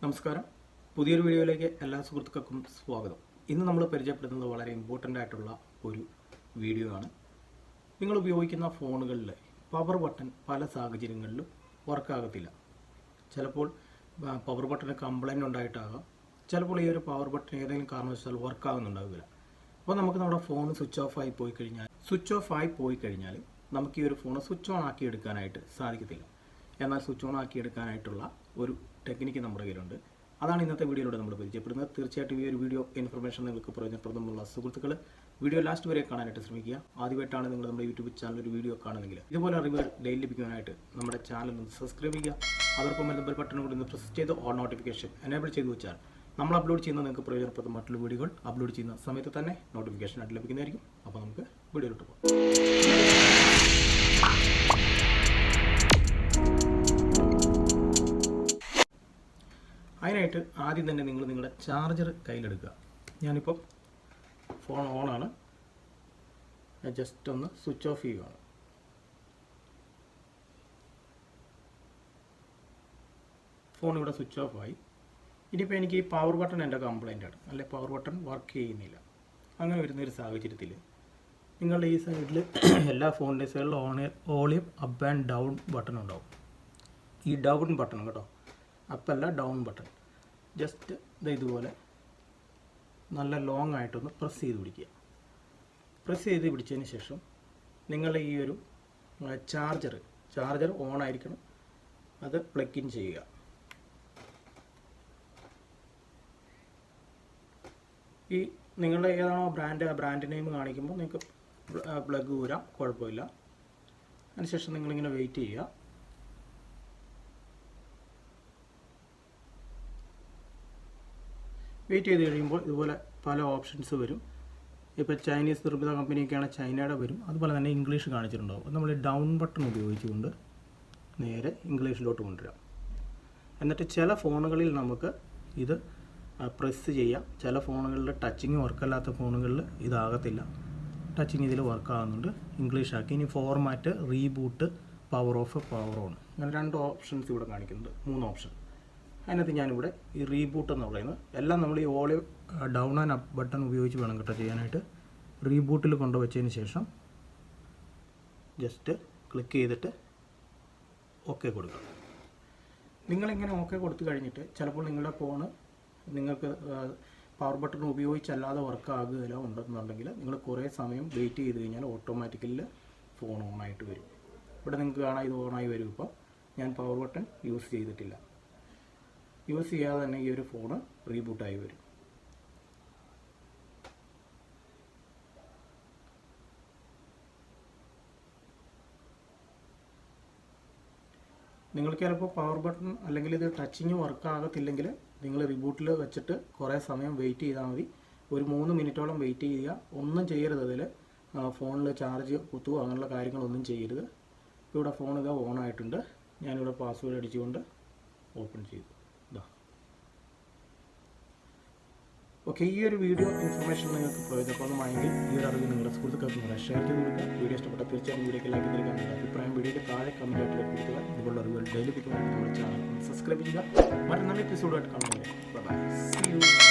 നമസ്കാരം. പുതിയൊരു വീഡിയോയിലേക്ക് എല്ലാ സുഹൃത്തുക്കൾക്കും സ്വാഗതം. ഇന്ന് നമ്മൾ പരിചയപ്പെടുത്തുന്നത് വളരെ ഇമ്പോർട്ടൻ്റ് ആയിട്ടുള്ള ഒരു വീഡിയോ ആണ്. നിങ്ങൾ ഉപയോഗിക്കുന്ന ഫോണുകളിൽ പവർ ബട്ടൺ പല സാഹചര്യങ്ങളിലും വർക്കാകത്തില്ല. ചിലപ്പോൾ പവർ ബട്ടന് കംപ്ലൈൻറ്റ് ഉണ്ടായിട്ടാകാം. ചിലപ്പോൾ ഈ ഒരു പവർ ബട്ടൺ ഏതെങ്കിലും കാരണവശാൽ വർക്കാകുന്നുണ്ടാവില്ല. അപ്പോൾ നമുക്ക് നമ്മുടെ ഫോൺ സ്വിച്ച് ഓഫ് ആയി പോയി കഴിഞ്ഞാൽ നമുക്ക് ഈ ഒരു ഫോൺ സ്വിച്ച് ഓൺ ആക്കി എടുക്കാനായിട്ട് സാധിക്കത്തില്ല. എന്നാൽ സ്വിച്ച് ഓൺ ആക്കി എടുക്കാനായിട്ടുള്ള ഒരു ടെക്നിക്ക് നമ്മുടെ കയ്യിലുണ്ട്. അതാണ് ഇന്നത്തെ വീഡിയോയിലൂടെ നമ്മൾ പരിചയപ്പെടുന്നത്. തീർച്ചയായിട്ടും ഈ ഒരു വീഡിയോ ഇൻഫർമേഷൻ നിങ്ങൾക്ക് പ്രയോജനപ്രദമുള്ള സുഹൃത്തുക്കൾ വീഡിയോ ലാസ്റ്റ് വരെ കാണാനായിട്ട് ശ്രമിക്കുക. ആദ്യമായിട്ടാണ് നിങ്ങൾ നമ്മുടെ യൂട്യൂബ് ചാനൽ ഒരു വീഡിയോ കാണുന്നെങ്കിൽ ഇതുപോലെ അറിവുകൾ ഡെയിലി ലഭിക്കാനായിട്ട് നമ്മുടെ ചാനൽ ഒന്ന് സബ്സ്ക്രൈബ് ചെയ്യുക. അതോടൊപ്പം ബെൽ ബട്ടൺ കൂടി ഒന്ന് പ്രസ് ചെയ്ത് ഓൾ നോട്ടിഫിക്കേഷൻ എനേബിൾ ചെയ്ത് വെച്ചാൽ നമ്മൾ അപ്ലോഡ് ചെയ്യുന്ന നിങ്ങൾക്ക് പ്രയോജനപ്രദമായിട്ടുള്ള വീഡിയോകൾ അപ്ലോഡ് ചെയ്യുന്ന സമയത്ത് തന്നെ നോട്ടിഫിക്കേഷൻ ആയിട്ട് ലഭിക്കുന്നതായിരിക്കും. അപ്പോൾ നമുക്ക് വീഡിയോയിലോട്ട് പോകാം. അതിനായിട്ട് ആദ്യം തന്നെ നിങ്ങളുടെ ചാർജർ കയ്യിലെടുക്കുക. ഞാനിപ്പോൾ ഫോൺ ഓണാണ്. ജസ്റ്റ് ഒന്ന് സ്വിച്ച് ഓഫ് ചെയ്യുകയാണ്. ഫോൺ ഇവിടെ സ്വിച്ച് ഓഫ് ആയി. ഇനിയിപ്പോൾ എനിക്ക് ഈ പവർ ബട്ടൺ എൻ്റെ കംപ്ലൈൻ്റ് ആണ്, അല്ലെ പവർ ബട്ടൺ വർക്ക് ചെയ്യുന്നില്ല. അങ്ങനെ വരുന്നൊരു സാഹചര്യത്തിൽ നിങ്ങളുടെ ഈ സൈഡിൽ എല്ലാ ഫോണിൻ്റെ സൈഡിലും volume up and down button ഉണ്ടാവും. ഈ ഡൗൺ ബട്ടൺ കേട്ടോ, അപ്പല്ല ഡൗൺ ബട്ടൺ, ജസ്റ്റ് ഇതുപോലെ നല്ല ലോങ് ആയിട്ടൊന്ന് പ്രസ് ചെയ്ത് പിടിക്കുക. പ്രസ് ചെയ്ത് പിടിച്ചതിന് ശേഷം നിങ്ങളുടെ ഈ ഒരു ചാർജർ ഓൺ ആയിരിക്കണം, അത് പ്ലഗ് ഇൻ ചെയ്യുക. ഈ നിങ്ങളുടെ ഏതാണോ ബ്രാൻഡ്, ആ ബ്രാൻഡ് നെയിം കാണിക്കുമ്പോൾ നിങ്ങൾക്ക് പ്ലഗ് ഊരാം, കുഴപ്പമില്ല. അതിനുശേഷം നിങ്ങളിങ്ങനെ വെയിറ്റ് ചെയ്യുക. വെയിറ്റ് ചെയ്ത് കഴിയുമ്പോൾ ഇതുപോലെ പല ഓപ്ഷൻസ് വരും. ഇപ്പോൾ ചൈനീസ് നിർമ്മിത കമ്പനിയൊക്കെയാണ് ചൈനയുടെ വരും. അതുപോലെ തന്നെ ഇംഗ്ലീഷ് കാണിച്ചിട്ടുണ്ടാവും. അത് നമ്മൾ ഡൗൺ ബട്ടൺ ഉപയോഗിച്ചുകൊണ്ട് നേരെ ഇംഗ്ലീഷിലോട്ട് കൊണ്ടുവരാം. എന്നിട്ട് ചില ഫോണുകളിൽ നമുക്ക് ഇത് പ്രസ് ചെയ്യാം. ചില ഫോണുകളിൽ ടച്ചിങ് വർക്കല്ലാത്ത ഫോണുകളിൽ ഇതാകത്തില്ല. ടച്ചിങ് ഇതിൽ വർക്കാകുന്നുണ്ട്. ഇംഗ്ലീഷ് ആക്കി. ഇനി format, reboot, power of, power on, അങ്ങനെ 2 ഓപ്ഷൻസ് ഇവിടെ കാണിക്കുന്നുണ്ട്. 3 ഓപ്ഷൻ. അതിനകത്ത് ഞാനിവിടെ ഈ റീബൂട്ട് എന്ന് പറയുന്നത് എല്ലാം നമ്മൾ ഈ volume down and up button ഉപയോഗിച്ച് വേണം കേട്ടോ ചെയ്യാനായിട്ട്. റീബൂട്ടിൽ കൊണ്ടുവച്ചതിന് ശേഷം ജസ്റ്റ് ക്ലിക്ക് ചെയ്തിട്ട് ഓക്കെ കൊടുക്കുക. നിങ്ങളിങ്ങനെ ഓക്കെ കൊടുത്തു കഴിഞ്ഞിട്ട് ചിലപ്പോൾ നിങ്ങളുടെ ഫോണ് നിങ്ങൾക്ക് പവർ ബട്ടൺ ഉപയോഗിച്ചല്ലാതെ വർക്കാകുകയില്ല ഉണ്ടെന്നുണ്ടെങ്കിൽ നിങ്ങൾ കുറേ സമയം വെയിറ്റ് ചെയ്ത് കഴിഞ്ഞാൽ ഓട്ടോമാറ്റിക്കലി ഫോൺ ഓണായിട്ട് വരും. ഇവിടെ നിങ്ങൾക്ക് കാണാം ഇത് ഓണായി വരും. ഇപ്പോൾ ഞാൻ പവർ ബട്ടൺ യൂസ് ചെയ്തിട്ടില്ല. യൂസ് ചെയ്യാതെ തന്നെ ഈ ഒരു ഫോണ് റീബൂട്ടായി വരും. നിങ്ങൾക്ക് ചിലപ്പോൾ പവർ ബട്ടൺ അല്ലെങ്കിൽ ഇത് ടച്ചിങ് വർക്കാകത്തില്ലെങ്കിൽ നിങ്ങൾ റീബൂട്ടിൽ വെച്ചിട്ട് കുറേ സമയം വെയിറ്റ് ചെയ്താൽ മതി. ഒരു 3 മിനിറ്റോളം വെയിറ്റ് ചെയ്യുക. ഒന്നും ചെയ്യരുത്. അതിൽ ഫോണിൽ ചാർജ് കുത്തുകയോ അങ്ങനെയുള്ള കാര്യങ്ങളൊന്നും ചെയ്യരുത്. ഇവിടെ ഫോൺ ഇത് ഓൺ ആയിട്ടുണ്ട്. ഞാനിവിടെ പാസ്വേഡ് അടിച്ചുകൊണ്ട് ഓപ്പൺ ചെയ്തു. ഓക്കെ, ഈ ഒരു വീഡിയോ ഇൻഫർമേഷൻ നിങ്ങൾക്ക് പ്രയോജനപ്രദമായെങ്കിൽ ഈ ഒരു അറിവ് നിങ്ങളുടെ സുഹൃത്തുക്കൾക്ക് ഷെയർ ചെയ്ത് കൊടുക്കുക. വീഡിയോ ഇഷ്ടപ്പെട്ട തീർച്ചയായും വീഡിയോക്ക് ലൈക്ക് നൽകാൻ നിങ്ങളുടെ അഭിപ്രായം വീഡിയോയുടെ താഴെ കമൻറ്റ് ആയിട്ട് കൊടുക്കുക. ഇതുപോലുള്ള അറിവുകൾ ഡെയിലി ലഭിക്കുവാനായിട്ട് നമ്മുടെ ചാനൽ സബ്സ്ക്രൈബ് ചെയ്യുക. മറ്റൊരു നല്ല എപ്പിസോഡായിട്ട് കാണുന്നത്. Bye bye. See U.